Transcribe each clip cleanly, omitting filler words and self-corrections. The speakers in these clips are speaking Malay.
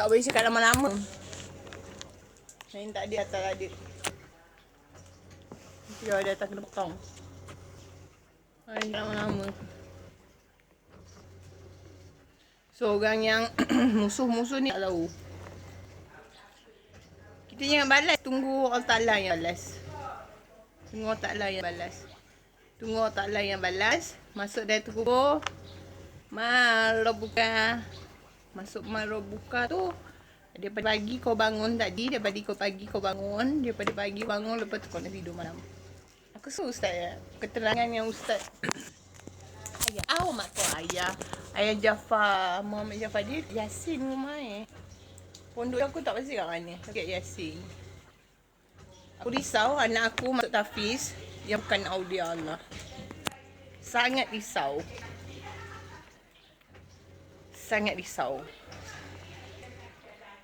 Tak boleh cakap lama-lama. Main tak ada atas ada. Nanti kalau datang kena potong. Main lama-lama. So orang yang musuh-musuh ni tak tahu. Kita jangan balas, tunggu Allah Ta'ala yang balas. Tunggu Allah Ta'ala yang balas. Tunggu Allah Ta'ala yang balas. Masuk dari kubur. Marobuka. Masuk marobuka tu. Daripada pagi kau bangun tadi. Daripada kau pagi kau bangun. Daripada pagi bangun. Lepas tu kau nak tidur malam. Aku suka Ustaz ya. Keterangan yang Ustaz. Ayah. Mak kau ayah. Ayah Jafar. Muhammad Jafar dia Yasin rumah Pondok aku tak pasti kat mana. Dekat Yasin. Aku risau anak aku masuk tahfiz yang bukan aulia Allah. Sangat risau. Sangat risau.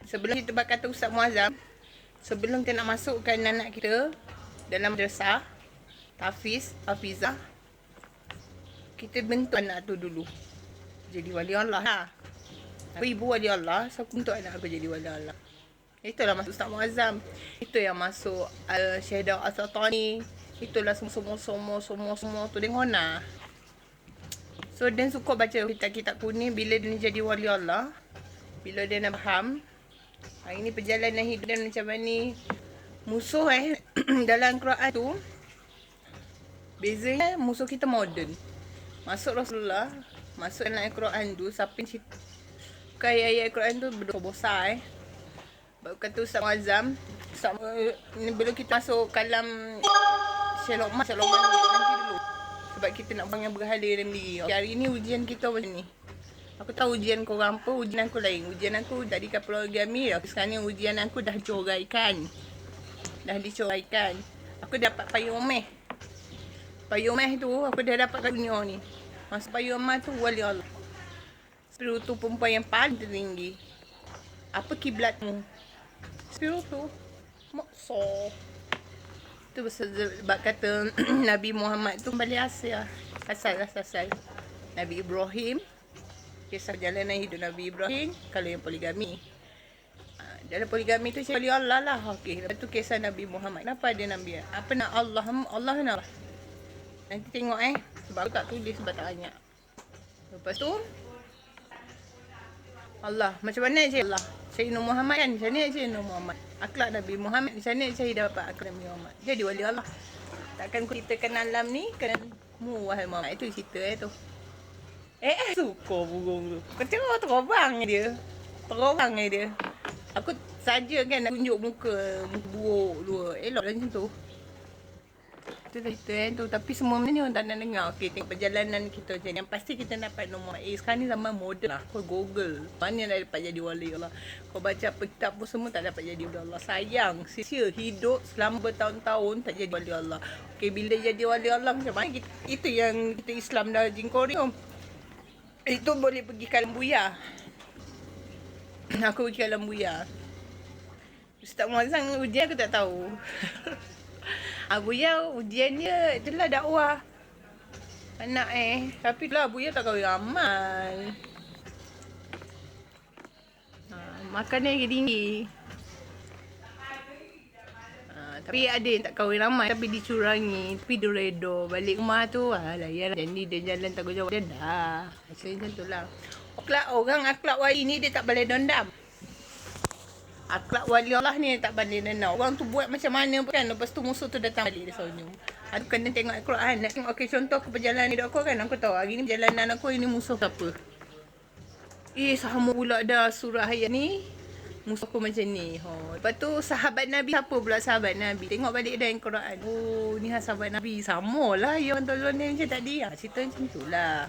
Sebelum kita kata Ustaz Muazzam, sebelum kita nak masukkan anak kita dalam madrasah, tahfiz, hafizah, kita bentuk anak tu dulu. Jadi wali Allah lah. Aku ibu wali Allah, so aku bentuk anak aku jadi wali Allah. Itulah masuk Ustaz Muazzam. Itu yang masuk Syedah Al-Sultani. Itulah semua tu dia ngona. So dia suka baca kitab-kitab kuning bila dia jadi wali Allah. Bila dia nak faham. Hari ni perjalanan hidup dia macam mana. Musuh dalam Quran tu. Bezanya musuh kita moden. Masuk Rasulullah. Masuk dalam Al-Quran tu. Siapa yang bukan ayat Al-Quran tu berbosar kata Ustaz Muazzam. Bila kita masuk kalam Syaloman nanti dulu. Sebab kita nak bangun berhala dalam diri. Okay, hari ni ujian kita macam ni. Aku tahu ujian korang apa, ujian aku lain. Ujian aku dari poligami. Sekarang ni ujian aku dah dicuraikan. Aku dapat payung meh. Payung meh tu aku dah dapat kat dunia ni. Masuk payung meh tu wali Allah. Spiritu perempuan yang paling tertinggi. Apa kiblatmu? Spiritu maksa. Itu sebab kata Nabi Muhammad tu kembali asal. Asal. Nabi Ibrahim. Kisah perjalanan hidup Nabi Ibrahim. Kalau yang poligami. Dalam poligami tu wali Allah lah. Okey. Lepas tu kisah Nabi Muhammad. Kenapa dia Nabi? Apa nak Allah nak? Nanti tengok sebab aku tak tulis sebab tak banyak. Lepas tu Allah. Macam mana je Allah? Sayyidina Muhammad kan? Macam mana je Sayyidina Muhammad? Akhlak Nabi Muhammad. Macam mana saya dapat akhlak Nabi Muhammad? Jadi wali Allah. Takkan kita kenal alam ni. Kena wahai Muhammad. Itu cerita tu. Suka burung tu. Kau tengok terbang dia. Aku saja kan nak tunjuk muka buruk dua. Elok lah macam tu. Itu dah cerita tu. Tapi semua benda ni orang tak nak dengar. Okey, tengok perjalanan kita macam ni. Yang pasti kita dapat nombor sekarang ni zaman moden lah. Kau Google. Mana dah dapat jadi wali Allah. Kau baca apa kitab pun semua tak dapat jadi wali Allah. Sayang. Sia hidup selama bertahun-tahun tak jadi wali Allah. Okey, bila jadi wali Allah macam mana? Itu yang kita Islam dah jingkorium. Itu boleh pergi ke alam buya. Aku pergi ke alam buya. Ustaz Muazzam ujian aku tak tahu. Buya ujian dia itulah dakwah anak tapi lah Buya tak kahwin amal. Makan dia tinggi. Tapi ada yang tak kahwin ramai tapi dicurangi. Tapi dia redha. Balik rumah tu layan. Jadi dia jalan tanggungjawab dia dah. Macam tu lah. Akhlak wali ni dia tak boleh dendam. Akhlak wali Allah ni tak boleh dendam. Orang tu buat macam mana pun kan. Lepas tu musuh tu datang balik dia senyum. Aku kena tengok Al-Quran. Nak tengok contoh ke perjalanan hidup aku kan. Aku tahu hari ni perjalanan aku ini musuh siapa. Sama pula dah surah ayat ni. Musuh aku macam ni. Lepas tu sahabat Nabi. Siapa pula sahabat Nabi? Tengok balik dah Al-Quran. Ni sahabat Nabi. Samalah yang tolong dia macam tadi. Cerita macam tu lah.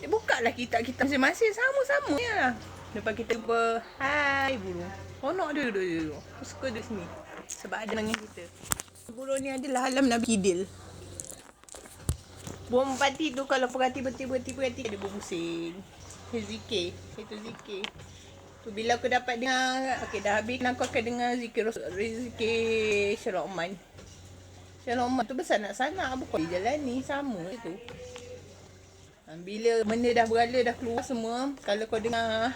Buka lah kitab-kitab masing-masing. Sama-sama ya. Lepas kita jumpa. Hai burung. Honok dia dulu. Aku suka dia sini. Sebab ada dengan kita. Burung ni adalah alam Nabi Hidil. Burung merpati tu kalau berhati dia berpusing. Zikir. Itu zikir. Tu bila aku dapat dengar. Okay dah habis. Aku akan dengar zikir Syaloman. Syaloman tu besar nak sana. Bukan jalan ni. Sama tu. Bila benda dah berala dah keluar semua. Kalau kau dengar